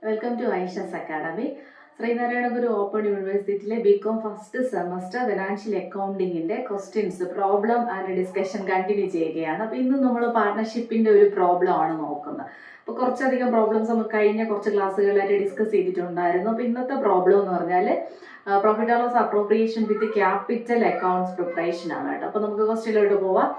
Welcome to Aisha's academy. Sreenarayanaguru open യൂണിവേഴ്സിറ്റിയിലെ BCom first semester financial അക്കൗണ്ടിങ്ങിന്റെ questions problem and discussion continue ചെയ്യുകയാണ്. അപ്പോൾ ഇന്ന് നമ്മൾ പാർട്ട്ണർഷിപ്പിന്റെ ഒരു പ്രോബ്ലം ആണ് നോക്കുന്നത്. അപ്പോൾ കുറച്ചധികം പ്രോബ്ലംസ് നമുക്ക് കഴിഞ്ഞ കുറച്ച് ക്ലാസ്സുകളായിട്ട് ഡിസ്കസ് ചെയ്തിട്ടുണ്ടായിരുന്നു. അപ്പോൾ ഇന്നത്തെ പ്രോബ്ലം എന്ന് പറഞ്ഞാൽ profit and loss appropriation with capital accounts preparation ആണ് കേട്ടോ. അപ്പോൾ നമുക്ക് ക്വസ്റ്റ്യനിലോട്ട് പോവാം.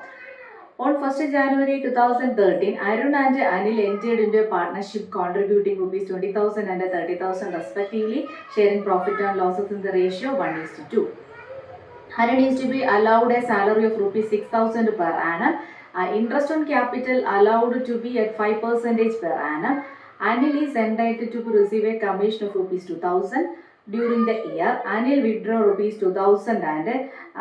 On 1st January 2013, Arun and Anil entered into a partnership contributing rupees 20,000 and 30,000 respectively, sharing profit and losses in the ratio 1:2. Arun is to be allowed a salary of rupees 6,000 per annum. Interest on capital allowed to be at 5% per annum. Anil is entitled to receive a commission of rupees 2,000. During the year, Anil withdraw rupees 2,000 and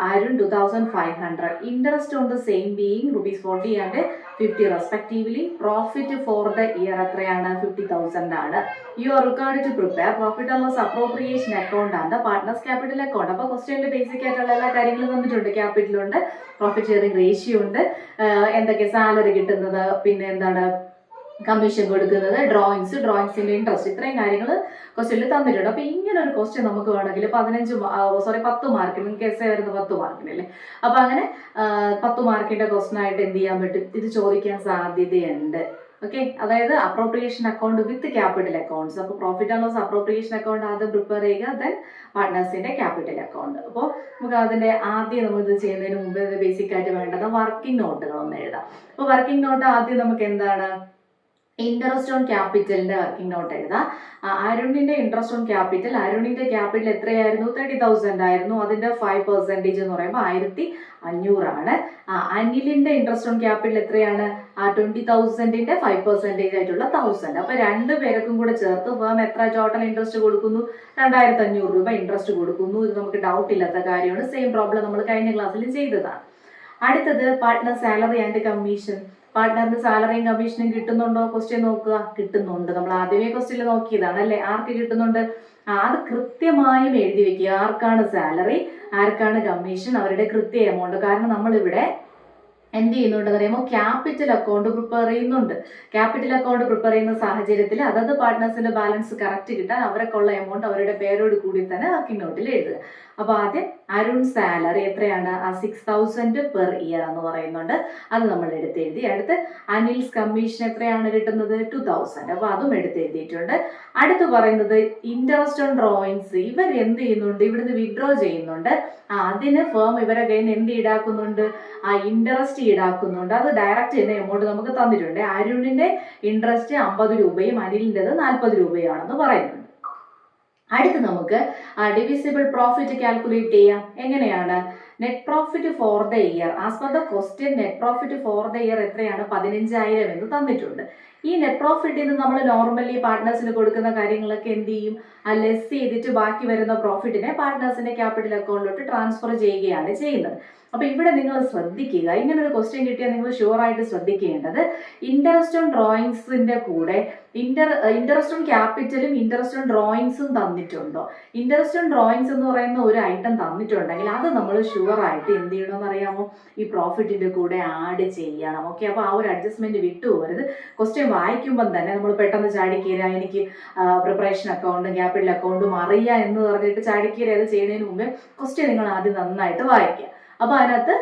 Arun 2,500. Interest on the same being rupees 40 and 50 respectively. Profit for the year എത്രയാണ് 50,000 ആണ്. You are required to prepare profit and loss appropriation account and the partners capital account. അപ്പോൾ ക്വസ്റ്റ്യനിൽ basic ആയിട്ടുള്ള എല്ലാ കാര്യങ്ങളും തന്നിട്ടുണ്ട്. Capital ഉണ്ട്, profit sharing ratio ഉണ്ട്, എന്തൊക്കെ സാലറി കിട്ടുന്നത്, പിന്നെ എന്താണ് കമ്മീഷൻ കൊടുക്കുന്നത്, ഡ്രോയിങ്സിന്റെ ഇൻട്രസ്റ്റ്, ഇത്രയും കാര്യങ്ങൾ ക്വസ്റ്റ്യനിൽ തന്നിട്ടുണ്ട്. അപ്പൊ ഇങ്ങനെ ഒരു ക്വസ്റ്റ്യൻ നമുക്ക് വേണമെങ്കിൽ 10 മാർക്കിന്, നിങ്ങൾക്ക് എസ് എ വരുന്ന 10 മാർക്കിനല്ലേ. അപ്പൊ അങ്ങനെ 10 മാർക്കിന്റെ ക്വസ്റ്റ്യൻ ആയിട്ട് എന്ത് ചെയ്യാൻ പറ്റും, ഇത് ചോദിക്കാൻ സാധ്യതയുണ്ട്. ഓക്കെ, അതായത് appropriation account with capital accounts. അപ്പോൾ profit and loss appropriation account ആദ്യം പ്രിപ്പയർ ചെയ്യുക, ദെൻ പാർട്ട്നേഴ്സിന്റെ ക്യാപിറ്റൽ അക്കൗണ്ട്. അപ്പോൾ നമുക്ക് അതിന്റെ ആദ്യം നമ്മൾ ഇത് ചെയ്യുന്നതിന് മുമ്പ് ബേസിക് ആയിട്ട് വേണ്ടത് വർക്കിംഗ് നോട്ടുകൾ ഒന്ന് എഴുതാം. അപ്പോൾ വർക്കിംഗ് നോട്ട് ആദ്യം നമുക്ക് എന്താണ്, ഇൻട്രസ്റ്റ് ഓൺ ക്യാപിറ്റലിന്റെ വർക്കിംഗ് നോട്ട് എഴുതാം. അരുണിന്റെ ഇൻട്രസ്റ്റ് ഓൺ ക്യാപിറ്റൽ, അരുണിന്റെ ക്യാപിറ്റൽ എത്രയായിരുന്നു, 30,000 ആയിരുന്നു. അതിന്റെ 5% എന്ന് പറയുമ്പോൾ 1,500 ആണ്. അനിലിന്റെ ഇൻട്രസ്റ്റ് ഓൺ ക്യാപിറ്റൽ എത്രയാണ്, 20,000ന്റെ 5% ആയിട്ടുള്ള 1,000. അപ്പൊ രണ്ടുപേർക്കും കൂടെ ചേർത്ത് ഫേം എത്ര ടോട്ടൽ ഇൻട്രസ്റ്റ് കൊടുക്കുന്നു, 2,500 രൂപ ഇൻട്രസ്റ്റ് കൊടുക്കുന്നു. ഇത് നമുക്ക് ഡൗട്ട് ഇല്ലാത്ത കാര്യമാണ്. സെയിം പ്രോബ്ലം നമ്മൾ കഴിഞ്ഞ ക്ലാസ്സിൽ ചെയ്തതാണ്. അടുത്തത് പാർട്ട്ണർ സാലറി ആൻഡ് കമ്മീഷൻ. പാർട്ട്ണറിന് സാലറിയും കമ്മീഷനും കിട്ടുന്നുണ്ടോ, ക്വസ്റ്റ്യൻ നോക്കുക. കിട്ടുന്നുണ്ട്. നമ്മൾ ആദ്യമേ ക്വസ്റ്റ്യനിൽ നോക്കിയതാണ് അല്ലെ, ആർക്ക് കിട്ടുന്നുണ്ട്, അത് കൃത്യമായും എഴുതി വെക്കുക. ആർക്കാണ് സാലറി, ആർക്കാണ് കമ്മീഷൻ, അവരുടെ കൃത്യ എമൗണ്ട്. കാരണം നമ്മൾ ഇവിടെ എന്ത് ചെയ്യുന്നുണ്ട് പറയുമ്പോൾ ക്യാപിറ്റൽ അക്കൗണ്ട് പ്രിപ്പയർ ചെയ്യുന്നുണ്ട്. ക്യാപിറ്റൽ അക്കൗണ്ട് പ്രിപ്പയർ ചെയ്യുന്ന സാഹചര്യത്തിൽ അതത് പാർട്ട്നേഴ്സിന്റെ ബാലൻസ് കറക്റ്റ് കിട്ടാൻ അവർക്കുള്ള എമൗണ്ട് അവരുടെ പേരോട് കൂടി തന്നെ വർക്കിംഗ് നോട്ടിൽ എഴുതുക. അപ്പൊ ആദ്യം അരുൺ സാലറി എത്രയാണ്, 6,000 പെർ ഇയർ എന്ന് പറയുന്നുണ്ട്, അത് നമ്മൾ എടുത്തെഴുതി. അടുത്ത് അനിൽസ് കമ്മീഷൻ എത്രയാണ് കിട്ടുന്നത്, 2,000. അപ്പൊ അതും എടുത്തെഴുതിയിട്ടുണ്ട്. അടുത്ത് പറയുന്നത് ഇൻട്രസ്റ്റ് ഓൺ ഡ്രോയിങ്സ്. ഇവർ എന്ത് ചെയ്യുന്നുണ്ട്, ഇവിടുന്ന് വിഡ്രോ ചെയ്യുന്നുണ്ട്. അതിന് ഫേം ഇവരെ കയ്യിൽ നിന്ന് എന്ത് ഈടാക്കുന്നുണ്ട്, ഇൻട്രസ്റ്റ് ഈടാക്കുന്നുണ്ട്. അത് ഡയറക്റ്റ് തന്നെ എമൗണ്ട് നമുക്ക് തന്നിട്ടുണ്ട്. അരുണിന്റെ ഇൻട്രസ്റ്റ് 50 രൂപയും അനിലിൻ്റെത് 40 രൂപയാണെന്ന് പറയുന്നുണ്ട്. അടുത്ത് നമുക്ക് ഡിവിസിബിൾ പ്രോഫിറ്റ് കാൽക്കുലേറ്റ് ചെയ്യാം. എങ്ങനെയാണ്, net profit for the year. As per the question net profit for the year എത്രയാണ്, 15,000 എന്ന് തന്നിട്ടുണ്ട്. ഈ നെറ്റ് പ്രോഫിറ്റിൽ നിന്ന് നമ്മൾ നോർമലി പാർട്ട്നേഴ്സിന് കൊടുക്കുന്ന കാര്യങ്ങളൊക്കെ എന്ത് ചെയ്യും, ലെസ് ചെയ്തിട്ട് ബാക്കി വരുന്ന പ്രോഫിറ്റിനെ പാർട്ട്നേഴ്സിന്റെ ക്യാപിറ്റൽ അക്കൗണ്ടിലോട്ട് ട്രാൻസ്ഫർ ചെയ്യുകയാണ് ചെയ്യുന്നത്. അപ്പൊ ഇവിടെ നിങ്ങൾ ശ്രദ്ധിക്കുക, ഇങ്ങനെ ഒരു ക്വസ്റ്റ്യൻ കിട്ടിയാൽ നിങ്ങൾ ഷുവർ ആയിട്ട് ശ്രദ്ധിക്കേണ്ടത് ഇൻട്രസ്റ്റ് ഓൺ ഡ്രോയിങ്സിന്റെ കൂടെ ഇൻട്രസ്റ്റ് ഓൺ ക്യാപിറ്റലും ഇൻട്രസ്റ്റ് ഓൺ ഡ്രോയിങ്സും തന്നിട്ടുണ്ടോ. ഇൻട്രസ്റ്റ് ഓൺ ഡ്രോയിങ്സ് എന്ന് പറയുന്ന ഒരു ഐറ്റം തന്നിട്ടുണ്ടെങ്കിൽ അത് നമ്മൾ ഷുവർ ആയിട്ട് എന്ത് ചെയ്യണമെന്ന് അറിയാമോ, ഈ പ്രോഫിറ്റിന്റെ കൂടെ ആഡ് ചെയ്യണം. ഓക്കെ, അപ്പൊ ആ ഒരു അഡ്ജസ്റ്റ്മെന്റ് വിട്ടുപോകരുത്. ക്വസ്റ്റ്യൻ വായിക്കുമ്പം തന്നെ നമ്മൾ പെട്ടെന്ന് ചാടിക്കീര എനിക്ക് പ്രിപ്പറേഷൻ അക്കൗണ്ടും ക്യാപിറ്റൽ അക്കൗണ്ടും അറിയാം എന്ന് പറഞ്ഞിട്ട് ചാടിക്കീര അത് ചെയ്യുന്നതിന് മുമ്പേ ക്വസ്റ്റ്യൻ നിങ്ങൾ ആദ്യം നന്നായിട്ട് വായിക്കുക. അപ്പൊ അതിനകത്ത്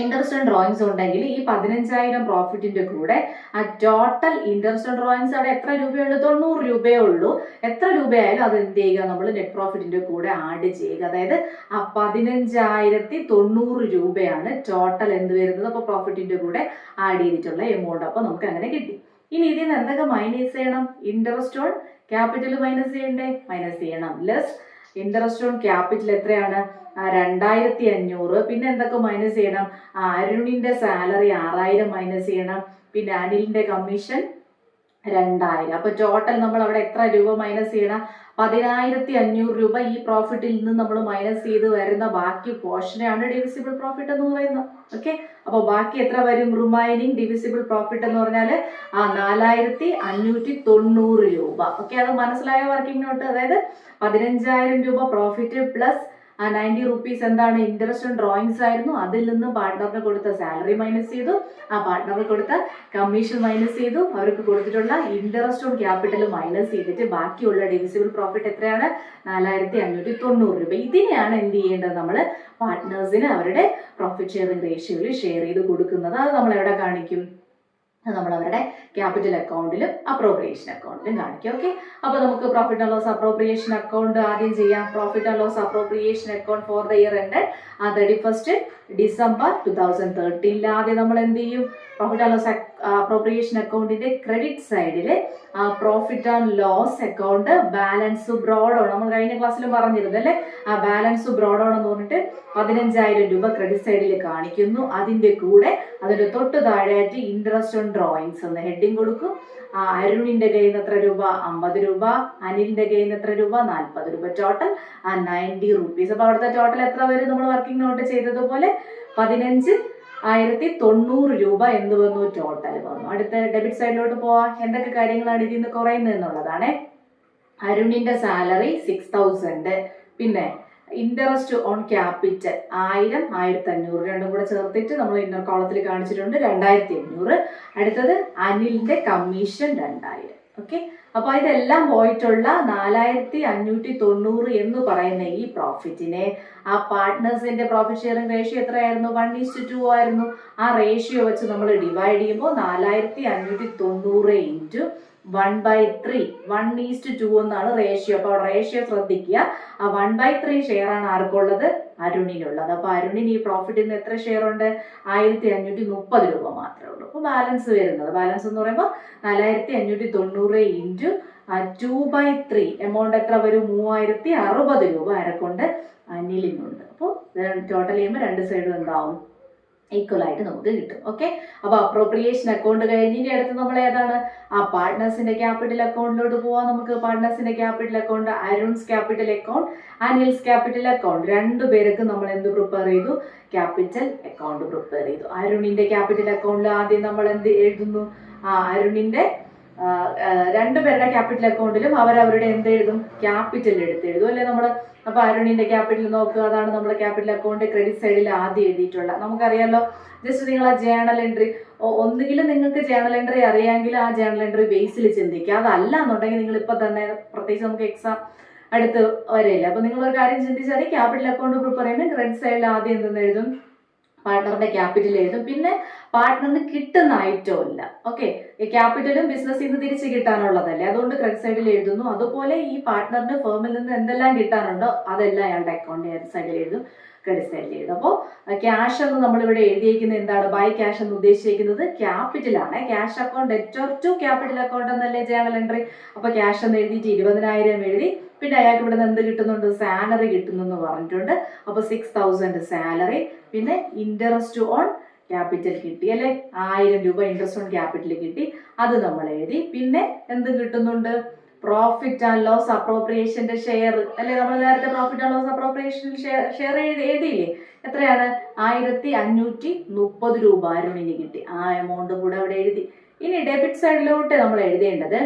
ഇൻട്രസ്റ്റ് ഓൺ ഡ്രോയിങ്സ് ഉണ്ടെങ്കിൽ ഈ 15,000 പ്രോഫിറ്റിന്റെ കൂടെ ആ ടോട്ടൽ ഇൻട്രസ്റ്റ് ഓൺ ഡ്രോയിങ്സ് അവിടെ എത്ര രൂപയുള്ളൂ, 90 രൂപയേ ഉള്ളൂ. എത്ര രൂപയായാലും അത് എന്ത് ചെയ്യുക, നമ്മൾ നെറ്റ് പ്രോഫിറ്റിന്റെ കൂടെ ആഡ് ചെയ്യുക. അതായത് ആ 15,090 രൂപയാണ് ടോട്ടൽ എന്ത് വരുന്നത്, അപ്പൊ പ്രോഫിറ്റിന്റെ കൂടെ ആഡ് ചെയ്തിട്ടുള്ള എമൗണ്ട്. അപ്പൊ നമുക്ക് അങ്ങനെ കിട്ടി. ഇനി ഇതിൽ നിന്ന് എന്തൊക്കെ മൈനസ് ചെയ്യണം, ഇൻട്രസ്റ്റ് ഓൺ ക്യാപിറ്റൽ മൈനസ് ചെയ്യണ്ടേ, മൈനസ് ചെയ്യണം. ലെസ് ഇൻട്രസ്റ്റ് ഓൺ ക്യാപിറ്റൽ എത്രയാണ്, 2,500. പിന്നെ എന്തൊക്കെ മൈനസ് ചെയ്യണം, അരുണിന്റെ സാലറി 6,000 മൈനസ് ചെയ്യണം. പിന്നെ അനിലിന്റെ കമ്മീഷൻ 2,000. അപ്പൊ ടോട്ടൽ നമ്മൾ അവിടെ എത്ര രൂപ മൈനസ് ചെയ്യണം, 10,500 രൂപ ഈ പ്രോഫിറ്റിൽ നിന്ന് നമ്മൾ മൈനസ് ചെയ്ത് വരുന്ന ബാക്കി പോർഷനെയാണ് ഡിവിസിബിൾ പ്രോഫിറ്റ് എന്ന് പറയുന്നത്. ഓക്കെ, അപ്പൊ ബാക്കി എത്ര വരും, റിമൈനിങ് ഡിവിസിബിൾ പ്രോഫിറ്റ് എന്ന് പറഞ്ഞാല് 4,590 രൂപ. ഓക്കെ, അത് മനസ്സിലായ വർക്കിംഗ് നോട്ട്. അതായത് 15,000 രൂപ പ്രോഫിറ്റ് പ്ലസ് ആ 90 റുപ്പീസ് എന്താണ്? ഇൻട്രസ്റ്റ് ഓൺ ഡ്രോയിങ്സ് ആയിരുന്നു. അതിൽ നിന്ന് പാർട്ട്ണറിന് കൊടുത്ത സാലറി മൈനസ് ചെയ്തു, ആ പാർട്ട്ണറിന് കൊടുത്ത കമ്മീഷൻ മൈനസ് ചെയ്തു, അവർക്ക് കൊടുത്തിട്ടുള്ള ഇൻട്രസ്റ്റ് ഓൺ ക്യാപിറ്റൽ മൈനസ് ചെയ്തിട്ട് ബാക്കിയുള്ള ഡിവിസിബിൾ പ്രോഫിറ്റ് എത്രയാണ്? 4590 രൂപ. ഇതിനെയാണ് എന്ത് ചെയ്യേണ്ടത്? നമ്മൾ പാർട്ട്നേഴ്സിന് അവരുടെ പ്രോഫിറ്റ് ഷെയറിംഗ് റേഷ്യോയിൽ ഷെയർ ചെയ്ത് കൊടുക്കുന്നത്. അത് നമ്മൾ എവിടെ കാണിക്കും? നമ്മൾ അവരുടെ ക്യാപിറ്റൽ അക്കൗണ്ടിലും അപ്രോപ്രിയേഷൻ അക്കൗണ്ടിലും കാണിക്കും. ഓക്കെ, അപ്പോൾ നമുക്ക് profit and loss appropriation account ആദ്യം ചെയ്യാം. Profit and loss appropriation account for the year ended 31 December 2013. ആദ്യം നമ്മൾ എന്ത് ചെയ്യും? പ്രോഫിറ്റ് ആൻഡ് ലോസ് അപ്രോപ്രിയേഷൻ അക്കൗണ്ടിന്റെ ക്രെഡിറ്റ് സൈഡില് profit and loss account balance brought on, നമ്മൾ കഴിഞ്ഞ ക്ലാസ്സിലും പറഞ്ഞിരുന്നു അല്ലെ, ആ ബാലൻസ് ബ്രോഡ് ഓൺ എന്ന് പറഞ്ഞിട്ട് 15,000 രൂപ ക്രെഡിറ്റ് സൈഡിൽ കാണിക്കുന്നു. അതിന്റെ കൂടെ അതിന്റെ തൊട്ട് താഴെയായിട്ട് ഇൻട്രസ്റ്റ് ഓൺ ഡ്രോയിങ്സ് എന്ന് ഹെഡിങ് കൊടുക്കും. അരുണിന്റെ കയ്യിൽ നിന്ന് എത്ര രൂപ? 50 രൂപ. അനിലിന്റെ കയ്യിൽ നിന്ന് എത്ര രൂപ? 40 രൂപ. Total 90 rupees. അപ്പൊ അവിടുത്തെ ടോട്ടൽ എത്ര വരും? നമ്മൾ വർക്കിംഗ് നോട്ട് ചെയ്തതുപോലെ 15,090 രൂപ എന്ത് വന്നു? ടോട്ടൽ വന്നു. അടുത്ത ഡെബിറ്റ് സൈഡിലോട്ട് പോവാം. എന്തൊക്കെ കാര്യങ്ങളാണ് ഇതിൽ നിന്ന് കുറയുന്നത് എന്നുള്ളതാണ്. അരുണിന്റെ സാലറി 6,000, പിന്നെ ഇൻട്രസ്റ്റ് ഓൺ ക്യാപിറ്റൽ 1000, 1500 രണ്ടും കൂടെ ചേർത്തിട്ട് നമ്മൾ ഇന്നർ കോളത്തിൽ കാണിച്ചിട്ടുണ്ട് 2500. അടുത്തത് അനിലിന്റെ കമ്മീഷൻ 2000. ഓക്കെ, അപ്പൊ ഇതെല്ലാം പോയിട്ടുള്ള 4590 എന്ന് പറയുന്ന ഈ പ്രോഫിറ്റിനെ ആ പാർട്ട്നേഴ്സിന്റെ പ്രോഫിറ്റ് ഷെയറിംഗ് റേഷ്യോ എത്രയായിരുന്നു? 1:2 ആയിരുന്നു. ആ റേഷ്യോ വെച്ച് നമ്മൾ ഡിവൈഡ് ചെയ്യുമ്പോൾ 4590 ഇൻറ്റു 1/3, 1:2 എന്നാണ് റേഷ്യോ. അപ്പൊ റേഷ്യോ ശ്രദ്ധിക്കുക. ആ 1/3 ഷെയർ ആണ് ആർക്കുള്ളത്? അരുണിനുള്ളത്. അപ്പൊ അരുണിന് ഈ പ്രോഫിറ്റിൽ നിന്ന് എത്ര ഷെയർ ഉണ്ട്? 1530 രൂപ മാത്രമേ ഉള്ളൂ. അപ്പൊ ബാലൻസ് വരുന്നത്, ബാലൻസ് എന്ന് പറയുമ്പോൾ 4590 ഇൻറ്റു 2/3 എമൗണ്ട് എത്ര വരും? 3060 രൂപ ആരെക്കൊണ്ട്? അനിലിനുണ്ട്. അപ്പോൾ ടോട്ടൽ ചെയ്യുമ്പോൾ രണ്ട് സൈഡും എന്താവും? ഈക്വൽ ആയിട്ട് നമുക്ക് കിട്ടും. ഓക്കെ, അപ്പൊ അപ്രോപ്രിയേഷൻ അക്കൗണ്ട് കഴിഞ്ഞിട്ട് അടുത്ത് നമ്മൾ ഏതാണ്? ആ പാർട്ട്നേഴ്സിന്റെ ക്യാപിറ്റൽ അക്കൗണ്ടിലോട്ട് പോവാം. നമുക്ക് പാർട്ട്നേഴ്സിന്റെ capital account, Arun's capital account, Anil's capital account, രണ്ടുപേർക്ക് നമ്മൾ എന്ത് പ്രിപ്പയർ ചെയ്തു? ക്യാപിറ്റൽ അക്കൗണ്ട് പ്രിപ്പയർ ചെയ്തു. അരുണിന്റെ ക്യാപിറ്റൽ അക്കൗണ്ടിൽ ആദ്യം നമ്മൾ എന്ത് എഴുതുന്നു? അരുണിന്റെ രണ്ടുപേരുടെ ക്യാപിറ്റൽ അക്കൗണ്ടിലും അവരവരുടെ എന്ത് എഴുതും? ക്യാപിറ്റൽ എടുത്ത് എഴുതും അല്ലെ നമ്മൾ. അപ്പൊ അരുണിന്റെ ക്യാപിറ്റൽ നോക്കുക, അതാണ് നമ്മുടെ ക്യാപിറ്റൽ അക്കൗണ്ട് ക്രെഡിറ്റ് സൈഡിൽ ആദ്യം എഴുതിയിട്ടുള്ള. നമുക്കറിയാലോ, ജസ്റ്റ് നിങ്ങൾ ആ ജേണൽ എൻട്രി, ഒന്നുകിലും നിങ്ങൾക്ക് ജേണൽ എൻട്രി അറിയാമെങ്കിൽ ആ ജേണൽ എൻട്രി ബേസിൽ ചിന്തിക്കുക. അതല്ല എന്നുണ്ടെങ്കിൽ നിങ്ങൾ ഇപ്പൊ തന്നെ, പ്രത്യേകിച്ച് നമുക്ക് എക്സാം അടുത്ത് വരെയില്ല, അപ്പൊ നിങ്ങൾ ഒരു കാര്യം ചിന്തിച്ചാൽ ക്യാപിറ്റൽ അക്കൗണ്ട് പ്രിപ്പയർ ചെയ്യുമ്പോൾ ക്രെഡിറ്റ് സൈഡിൽ ആദ്യം എന്തെന്ന് എഴുതും? പാർട്ട്ണറിന്റെ ക്യാപിറ്റൽ എഴുതും. പിന്നെ പാർട്ട്ണറിന് കിട്ടുന്ന ഐറ്റം ഇല്ല. ഓക്കെ, ഈ ക്യാപിറ്റലും ബിസിനസ്സിൽ നിന്ന് തിരിച്ച് കിട്ടാനുള്ളതല്ലേ, അതുകൊണ്ട് ക്രെഡിറ്റ് സൈഡിൽ എഴുതുന്നു. അതുപോലെ ഈ പാർട്ട്ണറിന് ഫേമിൽ നിന്ന് എന്തെല്ലാം കിട്ടാനുണ്ടോ അതെല്ലാം അയാളുടെ അക്കൗണ്ട് സൈഡിൽ എഴുതും, ക്രെഡിറ്റ് സൈഡിൽ എഴുതും. അപ്പോൾ ക്യാഷ് എന്ന് നമ്മളിവിടെ എഴുതിയിരിക്കുന്നത് എന്താണ്? ബൈ ക്യാഷ് എന്ന് ഉദ്ദേശിക്കുന്നത് ക്യാപിറ്റൽ ആണ്. Cash account debtor to capital account എന്നല്ലേ ജേണൽ എൻട്രി. അപ്പൊ ക്യാഷ് എന്ന് എഴുതിയിട്ട് 20,000 എഴുതി. പിന്നെ അയാൾക്ക് ഇവിടെ നിന്ന് എന്ത് കിട്ടുന്നുണ്ട്? സാലറി കിട്ടുന്നു എന്ന് പറഞ്ഞിട്ടുണ്ട്. അപ്പൊ 6,000 സാലറി, പിന്നെ ഇൻട്രസ്റ്റ് ഓൺ ക്യാപിറ്റൽ കിട്ടി അല്ലെ, 1000 രൂപ ഇൻട്രസ്റ്റ് ഓൺ ക്യാപിറ്റൽ കിട്ടി, അത് നമ്മൾ എഴുതി. പിന്നെ എന്ത് കിട്ടുന്നുണ്ട്? പ്രോഫിറ്റ് ആൻഡ് ലോസ് അപ്രോപ്രിയേഷന്റെ ഷെയർ അല്ലെ. നമ്മൾ നേരത്തെ profit and loss appropriation share എഴുതിയില്ലേ? എത്രയാണ്? 1530 രൂപ അരുണിന് കിട്ടി. ആ എമൗണ്ട് കൂടെ അവിടെ എഴുതി. ഇനി ഡെബിറ്റ് സൈഡിലോട്ട് നമ്മൾ എഴുതേണ്ടത്,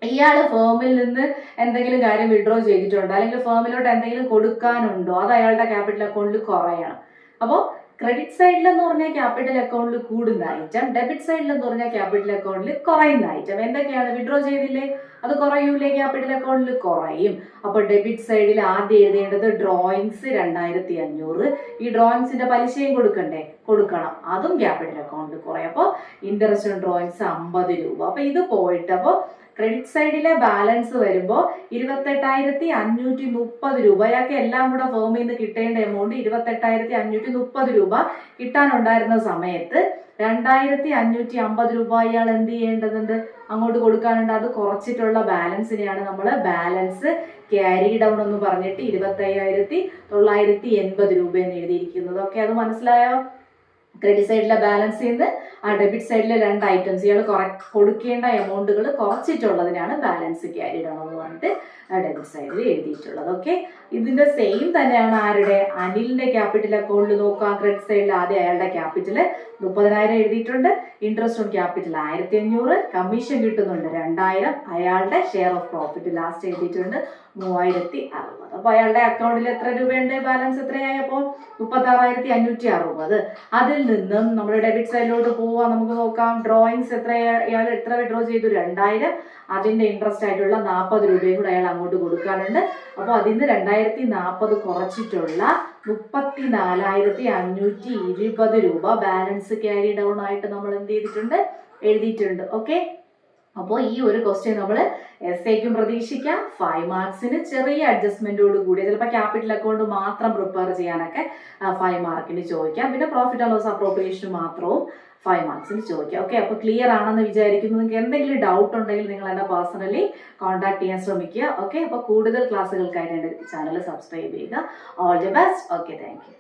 ഇയാള് ഫേമിൽ നിന്ന് എന്തെങ്കിലും കാര്യം വിഡ്രോ ചെയ്തിട്ടുണ്ടോ, അല്ലെങ്കിൽ ഫേമിലോട്ട് എന്തെങ്കിലും കൊടുക്കാനുണ്ടോ, അത് അയാളുടെ ക്യാപിറ്റൽ അക്കൗണ്ടിൽ കുറയണം. അപ്പോൾ ക്രെഡിറ്റ് സൈഡിൽ എന്ന് പറഞ്ഞാൽ ക്യാപിറ്റൽ അക്കൗണ്ടിൽ കൂടുന്ന ഐറ്റം, ഡെബിറ്റ് സൈഡിൽ എന്ന് പറഞ്ഞാൽ ക്യാപിറ്റൽ അക്കൗണ്ടിൽ കുറയുന്ന ഐറ്റം. എന്തൊക്കെയാണ്? വിഡ്രോ ചെയ്തില്ലേ, അത് കുറയൂലേ? ക്യാപിറ്റൽ അക്കൗണ്ടിൽ കുറയും. അപ്പൊ ഡെബിറ്റ് സൈഡിൽ ആദ്യം എഴുതേണ്ടത് ഡ്രോയിങ്സ് 2500. ഈ ഡ്രോയിങ്സിന്റെ പലിശയും കൊടുക്കണ്ടേ? കൊടുക്കണം, അതും ക്യാപിറ്റൽ അക്കൗണ്ടിൽ കുറയും. അപ്പോൾ ഇൻട്രസ്റ്റ് ഓൺ ഡ്രോയിങ്സ് 50 രൂപ. അപ്പൊ ഇത് പോയിട്ട് അപ്പോൾ ക്രെഡിറ്റ് സൈഡിലെ ബാലൻസ് വരുമ്പോൾ 28,530 രൂപ. അയാൾക്ക് എല്ലാം കൂടെ ഫേമിൽ നിന്ന് കിട്ടേണ്ട എമൗണ്ട് 28,530 രൂപ കിട്ടാനുണ്ടായിരുന്ന സമയത്ത് 2,550 രൂപ ഇയാൾ എന്ത് ചെയ്യേണ്ടതുണ്ട്? അങ്ങോട്ട് കൊടുക്കാനുണ്ട്. അത് കുറച്ചിട്ടുള്ള ബാലൻസിനെയാണ് നമ്മൾ ബാലൻസ് ക്യാരി ഡൗൺ എന്ന് പറഞ്ഞിട്ട് 25,980 രൂപ എന്ന് എഴുതിയിരിക്കുന്നത്. ഓക്കെ, അത് മനസ്സിലായോ? ക്രെഡിറ്റ് സൈഡിലെ ബാലൻസിൽ നിന്ന് ആ ഡെബിറ്റ് സൈഡിലെ 2 ഐറ്റംസ് ഇയാൾ കൊടുക്കേണ്ട എമൗണ്ടുകൾ കുറച്ചിട്ടുള്ളതിനാണ് ബാലൻസ് ക്യാരി ഡൗൺ എന്ന് പറഞ്ഞിട്ട് ഡെബിറ്റ് സൈഡിൽ എഴുതിയിട്ടുള്ളത്. ഓക്കെ, ഇതിന്റെ സെയിം തന്നെയാണ് ആരുടെ അനിലിന്റെ ക്യാപിറ്റൽ അക്കൗണ്ടിൽ നോക്കാം. ക്രെഡിറ്റ് സൈഡിൽ ആദ്യം അയാളുടെ ക്യാപിറ്റൽ 30,000 എഴുതിയിട്ടുണ്ട്. ഇൻട്രസ്റ്റ് ഓൺ ക്യാപിറ്റൽ 1500, കമ്മീഷൻ കിട്ടുന്നുണ്ട് 2000, അയാളുടെ ഷെയർ ഓഫ് പ്രോഫിറ്റ് ലാസ്റ്റ് എഴുതിയിട്ടുണ്ട് 3060. അപ്പൊ അയാളുടെ അക്കൗണ്ടിൽ എത്ര രൂപയുണ്ട്? ബാലൻസ് എത്രയായി? അപ്പോൾ 36,560. അതിൽ നിന്നും നമ്മൾ ഡെബിറ്റ് സൈഡിലോട്ട് പോവാം. നമുക്ക് നോക്കാം ഡ്രോയിങ്സ് ഇയാൾ എത്ര വിഡ്രോ ചെയ്തു? 2000. അതിന്റെ ഇൻട്രസ്റ്റ് ആയിട്ടുള്ള 40 രൂപയും കൂടെ അയാൾ അങ്ങോട്ട് കൊടുക്കാനുണ്ട്. അപ്പോൾ അതിന് 2040 കുറച്ചിട്ടുള്ള 34,520 രൂപ ബാലൻസ് ക്യാരി ഡൗൺ ആയിട്ട് നമ്മൾ എന്ത് ചെയ്തിട്ടുണ്ട്? എഴുതിയിട്ടുണ്ട്. ഓക്കെ, അപ്പോൾ ഈ ഒരു ക്വസ്റ്റ്യൻ നമ്മൾ എസ്ഐക്കും പ്രതീക്ഷിക്കാം. 5 മാർക്സിന് ചെറിയ അഡ്ജസ്റ്റ്മെന്റോട് കൂടി ചിലപ്പോൾ ക്യാപിറ്റൽ അക്കൗണ്ട് മാത്രം പ്രിപ്പയർ ചെയ്യാനൊക്കെ 5 മാർക്കിന് ചോദിക്കാം. പിന്നെ പ്രോഫിറ്റ് ആൻഡ് ലോസ് അപ്രോപ്രിയേഷൻ മാത്രവും 5 മാർക്സിന് ചോദിക്കാം. ഓക്കെ, അപ്പോൾ ക്ലിയർ ആണെന്ന് വിചാരിക്കുന്നു. നിങ്ങൾക്ക് എന്തെങ്കിലും ഡൗട്ട് ഉണ്ടെങ്കിൽ നിങ്ങൾ എന്നെ പേഴ്സണലി കോൺടാക്ട് ചെയ്യാൻ ശ്രമിക്കുക. ഓക്കെ, അപ്പോൾ കൂടുതൽ ക്ലാസ്സുകൾക്കായിട്ട് എൻ്റെ ചാനൽ സബ്സ്ക്രൈബ് ചെയ്യുക. All the best. Okay, thank you.